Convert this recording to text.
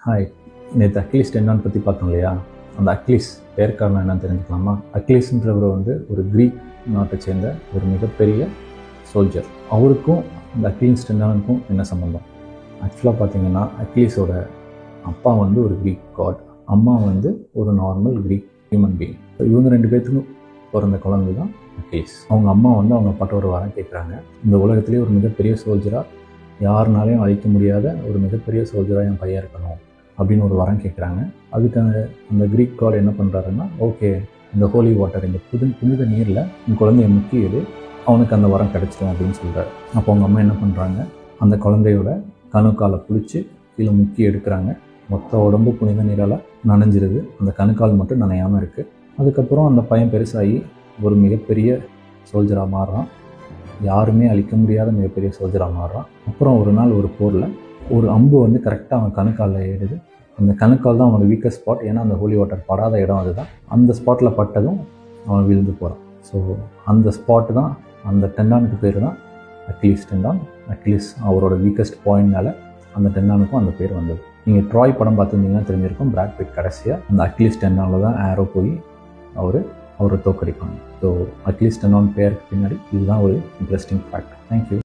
Hi, நேற்று அக்லீஸ் டெண்டான் பற்றி பார்த்தோம் இல்லையா? அந்த அக்லீஸ் பேர் காரணம் என்னன்னு தெரிஞ்சுக்கலாமா? அக்லீஸ்ன்றவர் ஒரு கிரீக் நாட்டை சேர்ந்த ஒரு மிகப்பெரிய சோல்ஜர். அவருக்கும் இந்த அக்லீஸ் டெண்டானுக்கும் என்ன சம்மந்தம்? ஆக்சுவலாக பார்த்தீங்கன்னா அக்லீஸோட அப்பா ஒரு கிரீக் காட், அம்மா ஒரு நார்மல் கிரீக் ஹியூமன் பீயிங். இவங்க 2 பேர்த்துக்கும் பிறந்த குழந்தை தான் அக்லீஸ். அவங்க அம்மா அவங்க அப்பாட்ட ஒரு வரம் கேட்குறாங்க. இந்த உலகத்திலே ஒரு மிகப்பெரிய சோல்ஜராக, யாருனாலையும் அழிக்க முடியாத ஒரு மிகப்பெரிய சோல்ஜராக என் பையன் இருக்கணும் அப்படின்னு ஒரு வரம் கேட்குறாங்க. அதுக்கு அந்த கிரீக் காட் என்ன பண்ணுறாருன்னா, ஓகே, இந்த ஹோலி வாட்டர், இந்த புனித நீரில் உன் குழந்தைய முக்கியது, அவனுக்கு அந்த வரம் கிடச்சிடும் அப்படின்னு சொல்கிறார். அப்போ அவங்க அம்மா என்ன பண்ணுறாங்க, அந்த குழந்தையோட கணுக்காலை பிடிச்சி கீழே முக்கி எடுக்கிறாங்க. மொத்த உடம்பு புனித நீரால் நனைஞ்சிருது, அந்த கணுக்கால் மட்டும் நனையாமல் இருக்குது. அதுக்கப்புறம் அந்த பையன் பெருசாகி ஒரு மிகப்பெரிய சோல்ஜராக மாறுறான். யாருமே அழிக்க முடியாத மிகப்பெரிய சோல்ஜராக மாறுறான். அப்புறம் ஒரு நாள் ஒரு போரில் ஒரு அம்பு கரெக்டாக அவன் கணுக்காலில் ஏறுது. அந்த கணுக்கால் தான் அவனோட வீக்கஸ்ட் ஸ்பாட். ஏன்னா அந்த ஹோலி வாட்டர் படாத இடம் அதுதான். அந்த ஸ்பாட்டில் பட்டதும் அவன் விழுந்து போகிறான். ஸோ அந்த ஸ்பாட்டு தான், அந்த டெண்டானுக்கு பேர் தான் அக்லீஸ் டெண்டான். அக்லீஸ் அவரோட வீக்கஸ்ட் பாயிண்ட்னால அந்த டெண்டானுக்கும் அந்த பேர் வந்தது. நீங்கள் ட்ராய் படம் பார்த்துருந்தீங்கன்னா தெரிஞ்சிருக்கும், பிராட் பிட் கடைசியாக அந்த அக்லீஸ் டெண்டானில் தான் ஆரோ போய் அவரை தோக்கடிப்பாங்க. ஸோ அக்லீஸ் டெண்டான் பேருக்கு பின்னாடி இதுதான் ஒரு இன்ட்ரெஸ்டிங் ஃபேக்ட். தேங்க்யூ.